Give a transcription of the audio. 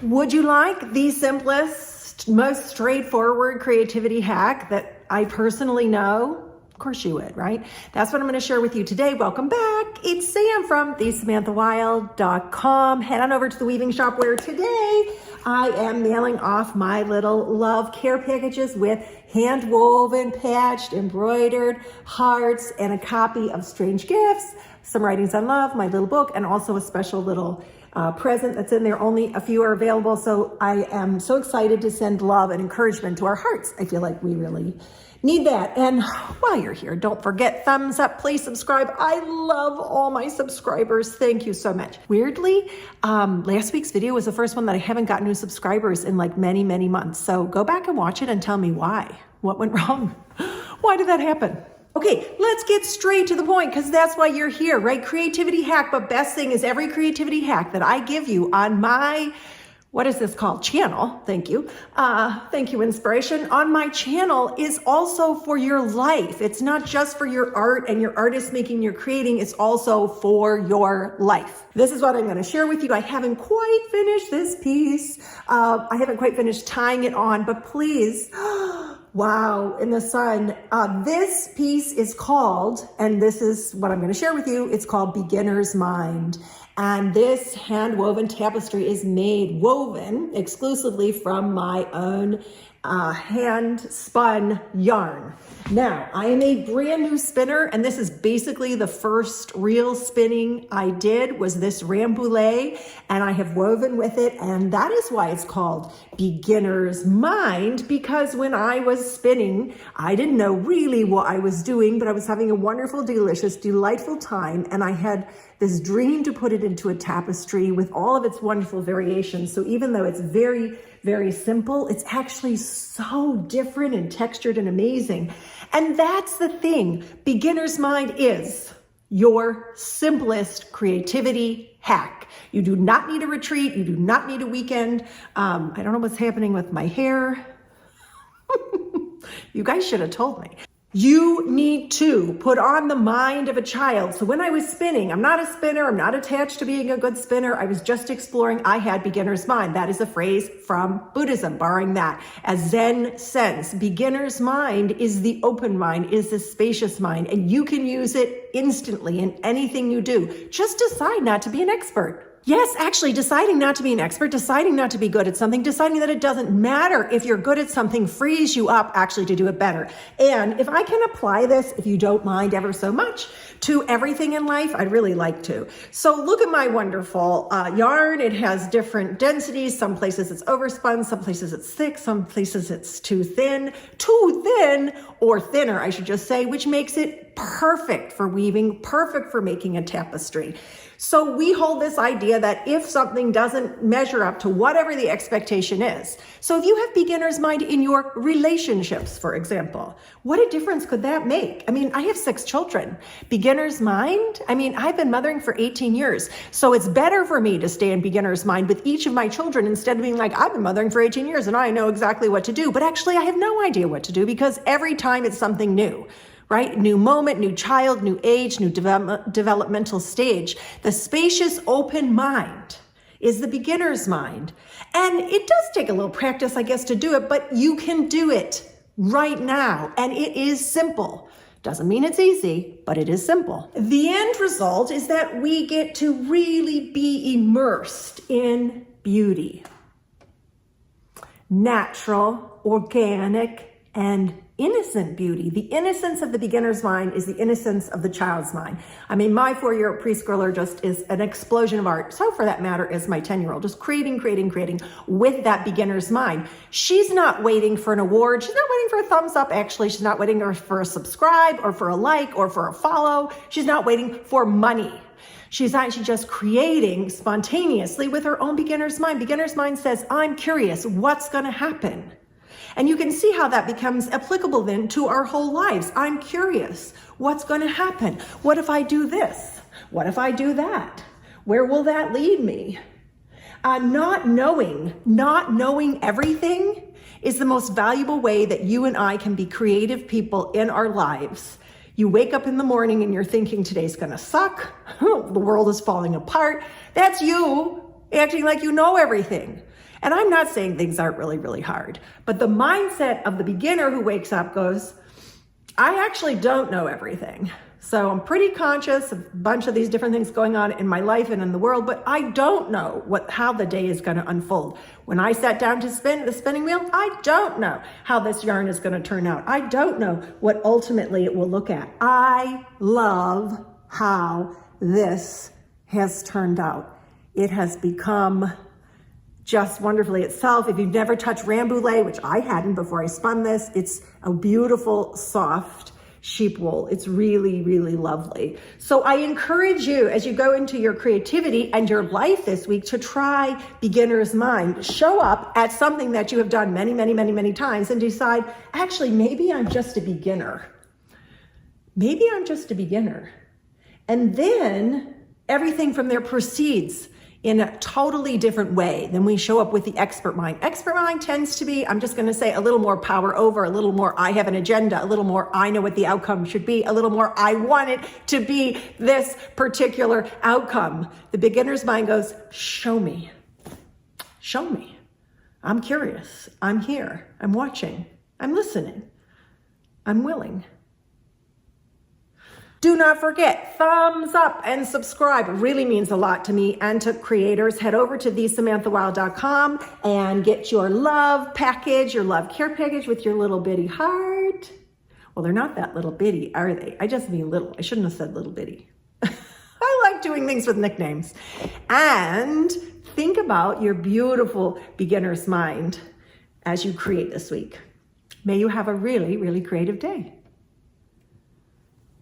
Would you like the simplest, most straightforward creativity hack that I personally know? Of course you would, right? That's what I'm going to share with you today. Welcome back. It's Sam from thesamanthawild.com. Head on over to the weaving shop where today I am mailing off my little love care packages with hand woven, patched, embroidered hearts and a copy of Strange Gifts, some writings on love, my little book, and also a special little present that's in there. Only a few are available. So I am so excited to send love and encouragement to our hearts. I feel like we really need that. And while you're here, don't forget, thumbs up, please subscribe. I love all my subscribers. Thank you so much. Weirdly, last week's video was the first one that I haven't got new subscribers in like many, many months. So go back and watch it and tell me why. What went wrong? Why did that happen? Okay, let's get straight to the point because that's why you're here, right? Creativity hack, but best thing is every creativity hack that I give you on my, what is this called? Channel. Thank you. Thank you, Inspiration. On my channel is also for your life. It's not just for your art and your artist making, your creating. It's also for your life. This is what I'm going to share with you. I haven't quite finished this piece. I haven't quite finished tying it on, but please, wow, in the sun. This piece is called, and this is what I'm going to share with you, it's called Beginner's Mind. And this hand-woven tapestry is woven exclusively from my own hand-spun yarn. Now, I am a brand new spinner, and this is basically the first real spinning I did was this Rambouillet, and I have woven with it, and that is why it's called Beginner's Mind, because when I was spinning, I didn't know really what I was doing, but I was having a wonderful, delicious, delightful time, and I had this dream to put it into a tapestry with all of its wonderful variations. So even though it's very, very simple, it's actually so different and textured and amazing. And that's the thing. Beginner's Mind is your simplest creativity hack. You do not need a retreat. You do not need a weekend. I don't know what's happening with my hair. You guys should have told me. You need to put on the mind of a child. So when I was spinning, I'm not a spinner. I'm not attached to being a good spinner. I was just exploring. I had beginner's mind. That is a phrase from Buddhism, borrowing that. As Zen says, beginner's mind is the open mind, is the spacious mind, and you can use it instantly in anything you do. Just decide not to be an expert. Yes, actually deciding not to be an expert, deciding not to be good at something, deciding that it doesn't matter if you're good at something frees you up actually to do it better. And if I can apply this, if you don't mind ever so much, to everything in life, I'd really like to. So look at my wonderful yarn. It has different densities. Some places it's overspun, some places it's thick, some places it's too thin or thinner, I should just say, which makes it perfect for weaving, perfect for making a tapestry. So we hold this idea that if something doesn't measure up to whatever the expectation is, so if you have beginner's mind in your relationships, for example, what a difference could that make? I mean, I have 6 children. Beginner's mind? I mean, I've been mothering for 18 years. So it's better for me to stay in beginner's mind with each of my children instead of being like, I've been mothering for 18 years and I know exactly what to do. But actually, I have no idea what to do because every time it's something new. Right? New moment, new child, new age, new developmental stage. The spacious open mind is the beginner's mind. And it does take a little practice, I guess, to do it, but you can do it right now. And it is simple. Doesn't mean it's easy, but it is simple. The end result is that we get to really be immersed in beauty. Natural, organic, and innocent beauty. The innocence of the beginner's mind is the innocence of the child's mind. I mean, my 4-year-old preschooler just is an explosion of art. So for that matter is my 10-year-old, just creating with that beginner's mind. She's not waiting for an award. She's not waiting for a thumbs up. Actually, she's not waiting for a subscribe or for a like or for a follow. She's not waiting for money. She's actually just creating spontaneously with her own beginner's mind. Beginner's mind says, I'm curious, what's going to happen? And you can see how that becomes applicable then to our whole lives. I'm curious. What's going to happen? What if I do this? What if I do that? Where will that lead me? Not knowing everything is the most valuable way that you and I can be creative people in our lives. You wake up in the morning and you're thinking today's going to suck. The world is falling apart. That's you acting like you know everything. And I'm not saying things aren't really, really hard, but the mindset of the beginner who wakes up goes, I actually don't know everything. So I'm pretty conscious of a bunch of these different things going on in my life and in the world, but I don't know how the day is going to unfold. When I sat down to spin the spinning wheel, I don't know how this yarn is going to turn out. I don't know what ultimately it will look at. I love how this has turned out. It has become just wonderfully itself. If you've never touched Rambouillet, which I hadn't before I spun this, it's a beautiful, soft sheep wool. It's really, really lovely. So I encourage you as you go into your creativity and your life this week to try beginner's mind. Show up at something that you have done many, many, many, many times and decide, actually, maybe I'm just a beginner. Maybe I'm just a beginner. And then everything from there proceeds in a totally different way than we show up with the expert mind. Expert mind tends to be, I'm just going to say, a little more power over, a little more I have an agenda, a little more I know what the outcome should be, a little more I want it to be this particular outcome. The beginner's mind goes, show me. Show me. I'm curious. I'm here. I'm watching. I'm listening. I'm willing. Do not forget, thumbs up and subscribe. It really means a lot to me and to creators. Head over to thesamanthawild.com and get your love package, your love care package with your little bitty heart. Well, they're not that little bitty, are they? I just mean little. I shouldn't have said little bitty. I like doing things with nicknames. And think about your beautiful beginner's mind as you create this week. May you have a really, really creative day.